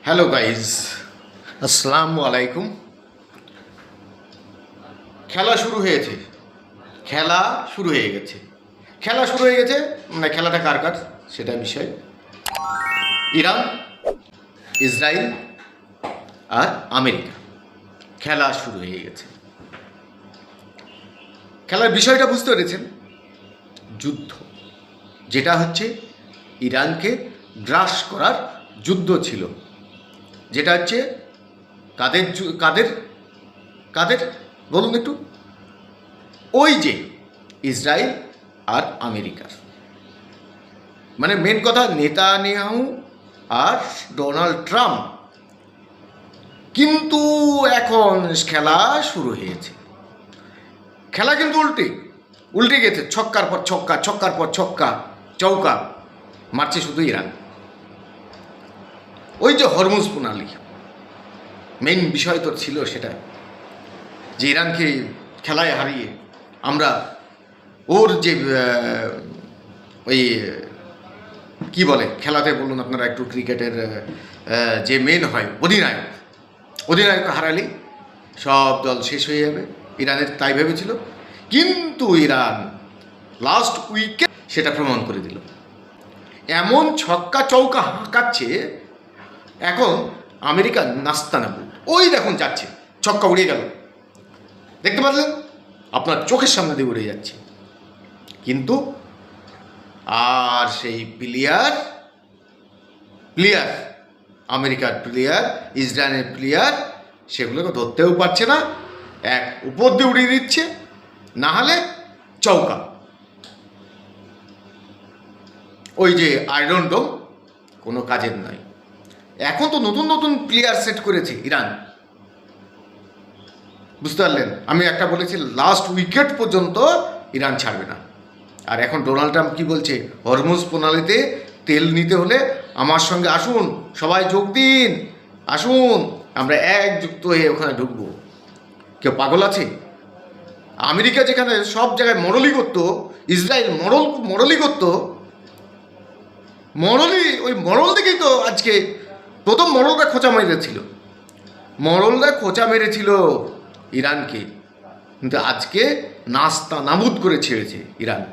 Hello guys, আসসালামু আলাইকুম। খেলা শুরু হয়েছে, খেলা শুরু হয়ে গেছে, খেলা শুরু হয়ে গেছে। মানে খেলাটা কার কার সেটা বিষয়। ইরান, ইসরায়েল আর আমেরিকা, খেলা শুরু হয়ে গেছে। খেলার বিষয়টা বুঝতে পেরেছেন? যুদ্ধ, যেটা হচ্ছে ইরানকে গ্রাস করার যুদ্ধ ছিল, যেটা হচ্ছে কাদের কাদের কাদের বলুন একটু। ওই যে ইসরায়েল আর আমেরিকার, মানে মেন কথা নেতানিয়াহু আর ডোনাল্ড ট্রাম্প। কিন্তু এখন খেলা শুরু হয়েছে, খেলা কিন্তু উল্টে গেছে। ছক্কার পর ছক্কা, ছক্কার পর ছক্কা, চৌকা মারছে শুধু ইরান। ওই যে হরমুজ প্রণালী, মেইন বিষয় তো ছিল সেটা, যে ইরানকে খেলায় হারিয়ে আমরা ওর যে ওই কি বলে খেলাতে বলুন আপনারা একটু, ক্রিকেটের যে মেন হয় অধিনায়ক হারালে সব দল শেষ হয়ে যাবে, ইরানের তাই ভেবেছিল। কিন্তু ইরান লাস্ট উইকে সেটা প্রমাণ করে দিল। এমন ছক্কা চৌকা হাঁকাচ্ছে, এখন আমেরিকা নাস্তানাবুদ। ওই দেখুন যাচ্ছে, ছক্কা উড়িয়ে গেল, দেখতে পারলেন? আপনার চোখের সামনে দিয়ে উড়ে যাচ্ছে। কিন্তু আর সেই প্লেয়ার আমেরিকার প্লেয়ার, ইসরায়েলের প্লেয়ার সেগুলোকে ধরতেও পারছে না, এক উপর দিয়ে উড়িয়ে দিচ্ছে, না হলে চৌকা। ওই যে আয়রন ডোম কোনো কাজের নয়। এখন তো নতুন নতুন প্লেয়ার সেট করেছে ইরান, বুঝতে পারলেন? আমি একটা বলেছি, লাস্ট উইকেট পর্যন্ত ইরান ছাড়বে না। আর এখন ডোনাল্ড ট্রাম্প কী বলছে? হরমুজ প্রণালীতে তেল নিতে হলে আমার সঙ্গে আসুন, সবাই যোগ দিন, আসুন, আমরা একযুক্ত হয়ে ওখানে ঢুকবো। কেউ পাগল আছে? আমেরিকা যেখানে সব জায়গায় মরলি করতো, ইসরায়েল মরলি করতো, ওই মরল দেখেই তো আজকে প্রথম মরলরা খোঁচা মেরেছিল ইরানকে, কিন্তু আজকে নাস্তা নাবুদ করে ছেড়েছে ইরান।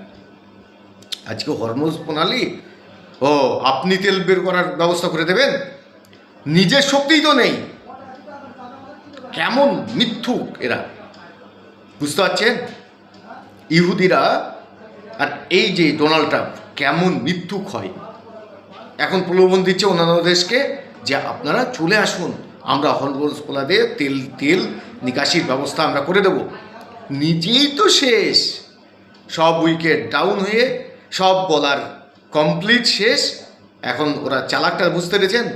আজকে হরমুজ প্রণালী, ও আপনি তেল বের করার ব্যবস্থা করে দেবেন, নিজের শক্তিই তো নেই। কেমন মিথ্যুক এরা, বুঝতে পারছেন? ইহুদিরা আর এই যে ডোনাল্ড ট্রাম্প কেমন মিথ্যুক হয়। এখন প্রলোভন দিচ্ছে অন্যান্য দেশকে যে আপনারা চলে আসুন, আমরা হরমুজ প্রণালী তেল নিকাশির ব্যবস্থা আমরা করে দেব। নিজেই তো শেষ, সব উইকেট ডাউন হয়ে সব বলার কমপ্লিট শেষ। এখন ওরা চালাকটা বুঝতে পেরেছেন,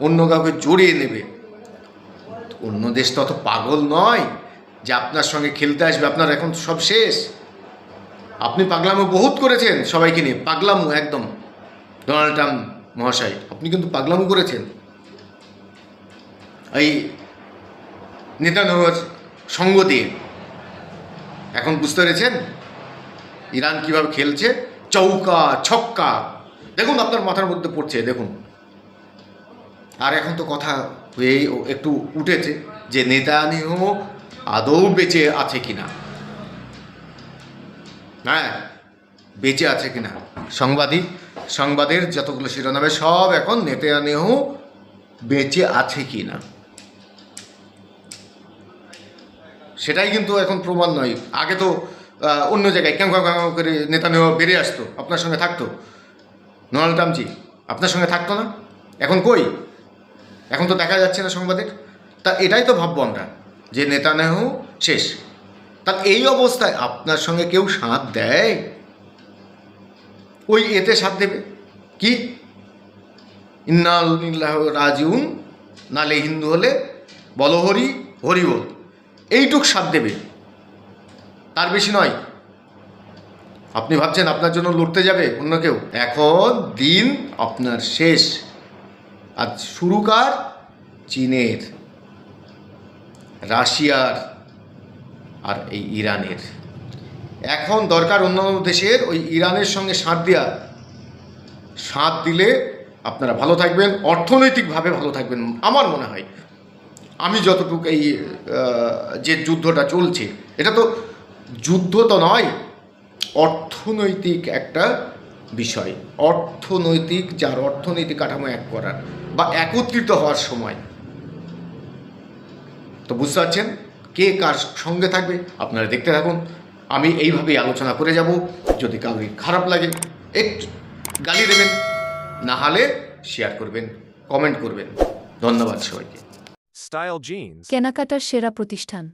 অন্য কাউকে জড়িয়ে নেবে। অন্য দেশ তো অত পাগল নয় যে আপনার সঙ্গে খেলতে আসবে। আপনার এখন সব শেষ। আপনি পাগলামো বহুত করেছেন সবাইকে নিয়ে, পাগলামো একদম। ডোনাল্ড ট্রাম্প মহাশয়, আপনি কিন্তু পাগলামো করেছেন। এই নেতানিয়াহুর সঙ্গ দিয়ে এখন বুঝতে পেরেছেন ইরান কীভাবে খেলছে, চৌকা ছক্কা দেখুন আপনার মাথার মধ্যে পড়ছে, দেখুন। আর এখন তো কথা হয়েই একটু উঠেছে যে নেতানিয়াহু আদৌ বেঁচে আছে কিনা। হ্যাঁ, বেঁচে আছে কিনা। সংবাদের যতগুলো শিরোনামে সব এখন নেতানিয়াহু বেঁচে আছে কিনা, সেটাই কিন্তু এখন প্রমাণ নয়। আগে তো অন্য জায়গায় কেউ করে নেতানিয়াহু বেরিয়ে আসতো, আপনার সঙ্গে থাকতো। ডোনাল্ড ট্রাম্পজি আপনার সঙ্গে থাকতো না, এখন কই? এখন তো দেখা যাচ্ছে না সংবাদের। তা এটাই তো ভাববো আমরা যে নেতানিয়াহু শেষ। তা এই অবস্থায় আপনার সঙ্গে কেউ সাথ দেয়? ওই এতে সাথ দেবে কি, ইন্নাল্লাহ রাজিউন, নালে হিন্দু হলে বলো হরি বল, এইটুক সাথ দেবে, তার বেশি নয়। আপনি ভাবছেন আপনার জন্য লড়তে যাবে অন্য কেউ? এখন দিন আপনার শেষ। আজ শুরু কার? চীনের, রাশিয়ার আর এই ইরানের। এখন দরকার অন্যান্য দেশের ওই ইরানের সঙ্গে সাথ দিলে আপনারা ভালো থাকবেন, অর্থনৈতিকভাবে ভালো থাকবেন আমার মনে হয়। আমি যতটুকু এই যে যুদ্ধটা চলছে, এটা তো যুদ্ধ তো নয়, অর্থনৈতিক একটা বিষয়। অর্থনৈতিক, যার অর্থনৈতিক কাঠামো এক করার বা একত্রিত হওয়ার সময়, তো বুঝতে পারছেন কে কার সঙ্গে থাকবে। আপনারা দেখতে থাকুন, আমি এইভাবেই আলোচনা করে যাব। যদি কাউরি খারাপ লাগে একটু গালি দেবেন, না হলে শেয়ার করবেন, কমেন্ট করবেন। ধন্যবাদ সবাইকে। Style Jeans. কেনাকাটার সেরা প্রতিষ্ঠান